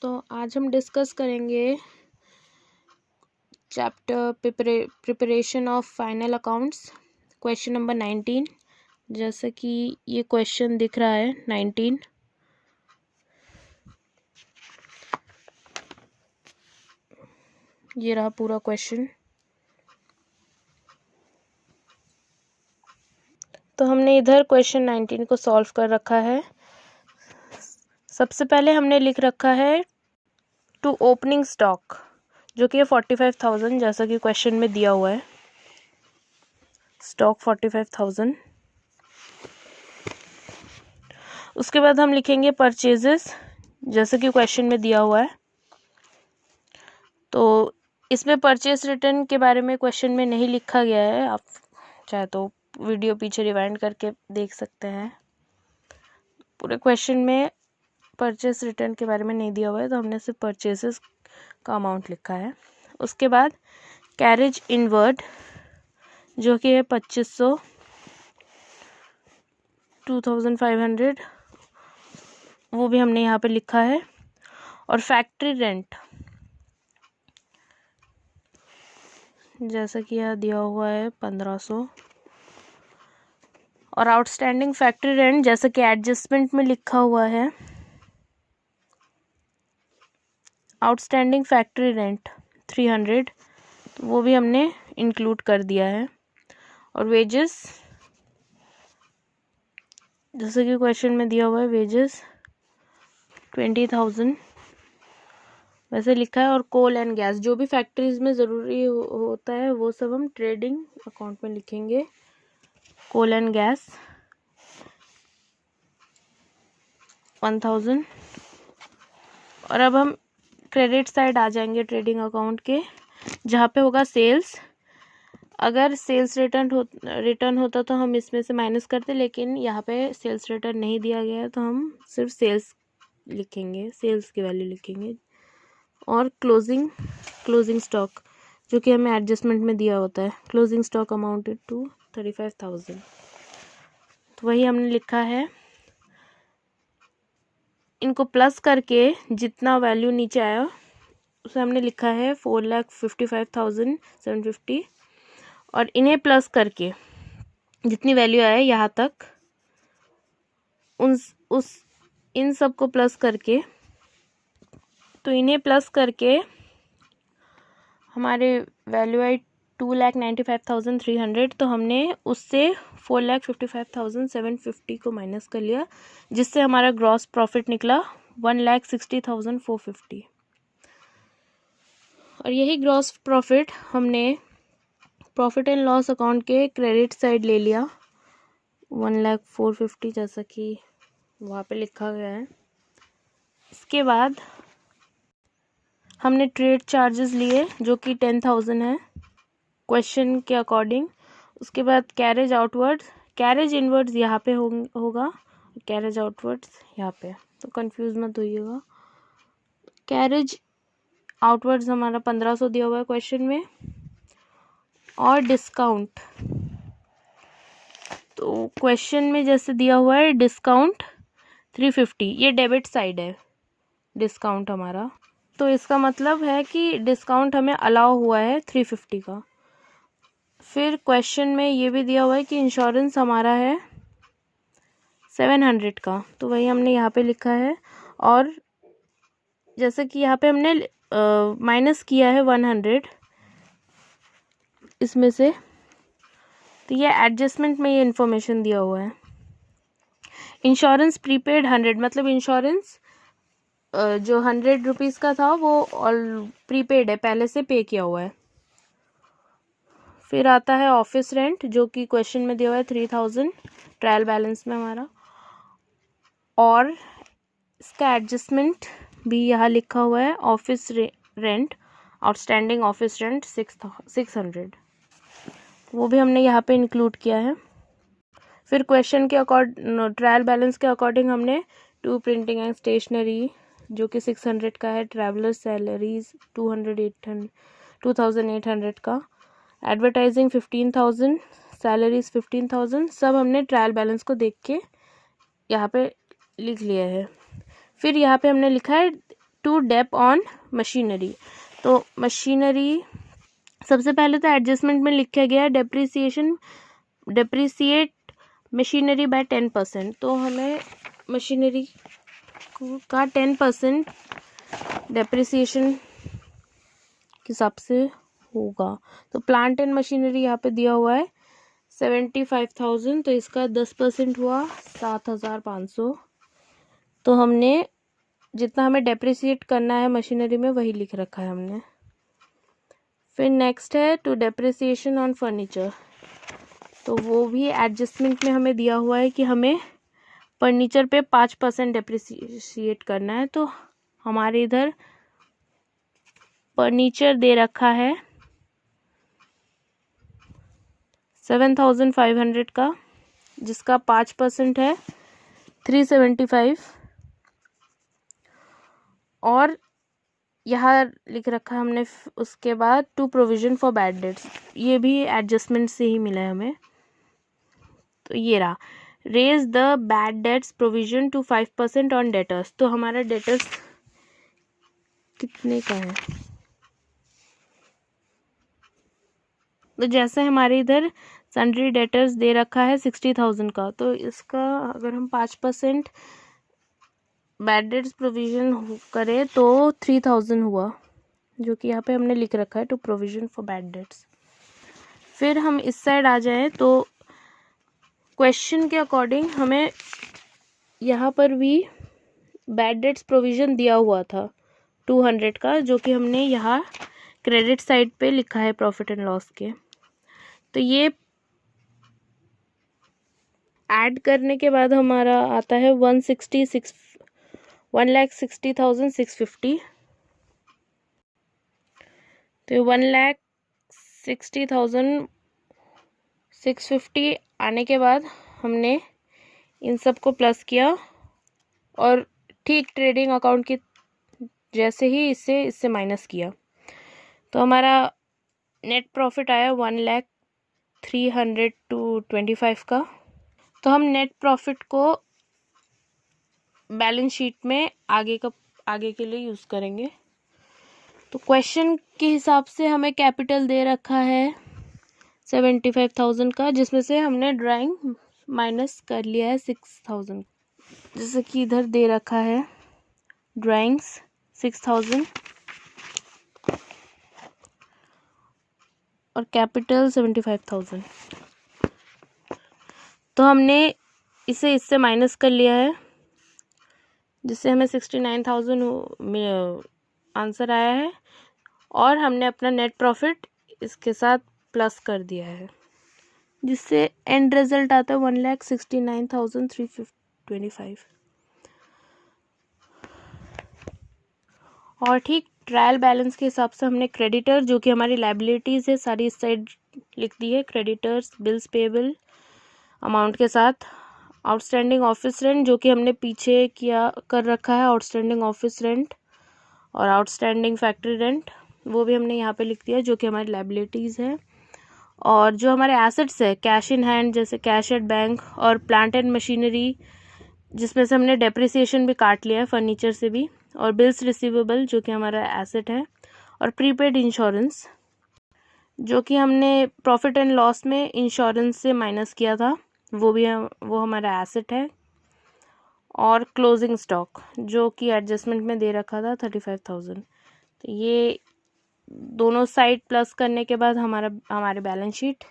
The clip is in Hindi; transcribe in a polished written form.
तो आज हम डिस्कस करेंगे chapter preparation of final accounts, question number 19। जैसे कि ये क्वेश्चन दिख रहा है 19। ये रहा पूरा क्वेश्चन। तो हमने इधर क्वेश्चन 19 को सॉल्व कर रखा है। सबसे पहले हमने लिख रखा है टू ओपनिंग स्टॉक, जो कि 45,000 जैसा कि क्वेश्चन में दिया हुआ है। स्टॉक 45,000। उसके बाद हम लिखेंगे परचेजेस, जैसे कि क्वेश्चन में दिया हुआ है। तो इसमें परचेज रिटर्न के बारे में क्वेश्चन में नहीं लिखा गया है, आप चाहे तो वीडियो पीछे रिवाइंड करके देख सकते हैं। पूरे क्वेश्चन में परचेज रिटर्न के बारे में नहीं दिया हुआ है, तो हमने सिर्फ परचेजेस का अमाउंट लिखा है। उसके बाद कैरेज इनवर्ड, जो कि है 2500, 2500, वो भी हमने यहाँ पे लिखा है। और फैक्ट्री रेंट, जैसा कि यहाँ दिया हुआ है 1500। और आउटस्टैंडिंग फैक्ट्री रेंट, जैसा कि एडजस्टमेंट में लिखा हुआ है, आउटस्टैंडिंग फैक्ट्री रेंट 300, तो वो भी हमने इंक्लूड कर दिया है। और वेजेस, जैसे कि क्वेश्चन में दिया हुआ है, वेजेस 20,000 वैसे लिखा है। और कोल एंड गैस, जो भी फैक्ट्रीज में ज़रूरी होता है वो सब हम ट्रेडिंग अकाउंट में लिखेंगे। कोल एंड गैस 1000। और अब हम क्रेडिट साइड आ जाएंगे ट्रेडिंग अकाउंट के, जहाँ पे होगा सेल्स। अगर सेल्स रिटर्न होता तो हम इसमें से माइनस करते, लेकिन यहाँ पे सेल्स रिटर्न नहीं दिया गया है, तो हम सिर्फ सेल्स लिखेंगे, सेल्स की वैल्यू लिखेंगे। और क्लोजिंग स्टॉक, जो कि हमें एडजस्टमेंट में दिया होता है, क्लोजिंग स्टॉक अमाउंटेड टू 35,000, तो वही हमने लिखा है। इनको प्लस करके जितना वैल्यू नीचे आया उसे हमने लिखा है 4,55,750। और इन्हें प्लस करके जितनी वैल्यू आए यहाँ तक, इन सब को प्लस करके, तो इन्हें प्लस करके हमारे वैल्यू आई 2,95,300, तो हमने उससे 4,55,750 को माइनस कर लिया, जिससे हमारा ग्रॉस प्रॉफिट निकला 1,60,450। और यही ग्रॉस प्रॉफिट हमने प्रॉफिट एंड लॉस अकाउंट के क्रेडिट साइड ले लिया 1,04,50, जैसा कि वहाँ पे लिखा गया है। इसके बाद हमने ट्रेड चार्जेस लिए, जो कि 10,000 है क्वेश्चन के अकॉर्डिंग। उसके बाद कैरेज आउटवर्ड्स, कैरेज इनवर्ड्स यहाँ पे होगा, कैरेज आउटवर्ड्स यहाँ पे, तो कंफ्यूज मत होइएगा। कैरेज आउटवर्ड्स हमारा 1500 दिया हुआ है क्वेश्चन में। और डिस्काउंट, तो क्वेश्चन में जैसे दिया हुआ है डिस्काउंट 350, ये डेबिट साइड है डिस्काउंट हमारा, तो इसका मतलब है कि डिस्काउंट हमें अलाउ हुआ है 350 का। फिर क्वेश्चन में ये भी दिया हुआ है कि इंश्योरेंस हमारा है 700 का, तो वही हमने यहाँ पे लिखा है। और जैसे कि यहाँ पे हमने माइनस किया है 100 इसमें से, तो ये एडजस्टमेंट में ये इन्फॉर्मेशन दिया हुआ है। इंश्योरेंस प्रीपेड 100, मतलब इंश्योरेंस जो 100 रुपीज़ का था वो ऑल प्रीपेड है, पहले से पे किया हुआ है। फिर आता है ऑफिस रेंट, जो कि क्वेश्चन में दिया हुआ है 3,000 ट्रायल बैलेंस में हमारा। और इसका एडजस्टमेंट भी यहाँ लिखा हुआ है, office rent, outstanding office rent 600, वो भी हमने यहाँ पे इंक्लूड किया है। फिर क्वेश्चन के ट्रायल बैलेंस के अकॉर्डिंग हमने टू प्रिंटिंग एंड स्टेशनरी, जो कि 600 का है, ट्रैवलर सैलरीज 2,800 का, एडवर्टाइजिंग 15,000, सैलरीज 15,000, सब हमने ट्रायल बैलेंस को देख के यहाँ पे लिख लिया है। फिर यहाँ पे हमने लिखा है टू डेप ऑन मशीनरी। तो मशीनरी सबसे पहले तो एडजस्टमेंट में लिखा गया है डेप्रिसिएट मशीनरी बाय 10%। तो हमें मशीनरी का 10% डेप्रिसिएशन के हिसाब से होगा। तो प्लांट एंड मशीनरी यहाँ पे दिया हुआ है 75,000, तो इसका 10% हुआ 7,500। तो हमने जितना हमें डेप्रिसिएट करना है मशीनरी में वही लिख रखा है हमने। फिर नेक्स्ट है टू डेप्रिसिएशन ऑन फर्नीचर। तो वो भी एडजस्टमेंट में हमें दिया हुआ है कि हमें फर्नीचर पे 5% डेप्रिसिएट करना है। तो हमारे इधर फर्नीचर दे रखा है 7,500 का, जिसका 5% है 375। और यहाँ लिख रखा है हमने उसके बाद to provision for bad debts, ये भी एडजस्टमेंट से ही मिला है हमें। तो ये रहा raise the bad debts provision to 5% on debtors. तो हमारा डेटर्स कितने का है, तो जैसे हमारे इधर सन्ड्री डेटर्स दे रखा है 60,000 का, तो इसका अगर हम 5% बैड डेट्स प्रोविजन करें तो 3,000 हुआ, जो कि यहाँ पे हमने लिख रखा है to provision for bad debts. फिर हम इस साइड आ जाएं तो क्वेश्चन के अकॉर्डिंग हमें यहाँ पर भी बैड डेट्स प्रोविजन दिया हुआ था 200 का, जो कि हमने यहाँ क्रेडिट साइड पे लिखा है प्रॉफिट एंड लॉस के। तो ये ऐड करने के बाद हमारा आता है 1,60,650। तो 1,60,650 आने के बाद हमने इन सब को प्लस किया और ठीक ट्रेडिंग अकाउंट की जैसे ही इससे माइनस किया, तो हमारा नेट प्रॉफिट आया 1,03,225 का। तो हम नेट प्रॉफिट को बैलेंस शीट में आगे के लिए यूज़ करेंगे। तो क्वेश्चन के हिसाब से हमें कैपिटल दे रखा है 75,000 का, जिसमें से हमने ड्राइंग माइनस कर लिया है 6,000। जैसे कि इधर दे रखा है ड्राइंग्स 6,000 और कैपिटल 75,000। तो हमने इससे माइनस कर लिया है, जिससे हमें 69,000 आंसर आया है, और हमने अपना नेट प्रॉफिट इसके साथ प्लस कर दिया है, जिससे एंड रिजल्ट आता है 1,69,325। और ठीक ट्रायल बैलेंस के हिसाब से हमने क्रेडिटर, जो कि हमारी लायबिलिटीज़ है, सारी इस साइड लिख दी है। क्रेडिटर्स बिल्स पेबल अमाउंट के साथ आउटस्टैंडिंग ऑफिस रेंट, जो कि हमने पीछे कर रखा है आउटस्टैंडिंग ऑफिस रेंट, और आउटस्टैंडिंग फैक्ट्री रेंट वो भी हमने यहाँ पे लिख दिया, जो कि हमारी लायबिलिटीज़ है। और जो हमारे एसेट्स है कैश इन हैंड, जैसे कैश एट बैंक, और प्लांट एंड मशीनरी, जिसमें से हमने डेप्रिसिएशन भी काट लिया है फर्नीचर से भी, और बिल्स रिसीवेबल, जो कि हमारा एसेट है, और प्रीपेड इंश्योरेंस, जो कि हमने प्रॉफिट एंड लॉस में इंश्योरेंस से माइनस किया था, वो हमारा एसेट है। और क्लोजिंग स्टॉक, जो कि एडजस्टमेंट में दे रखा था 35,000। तो ये दोनों साइड प्लस करने के बाद हमारे बैलेंस शीट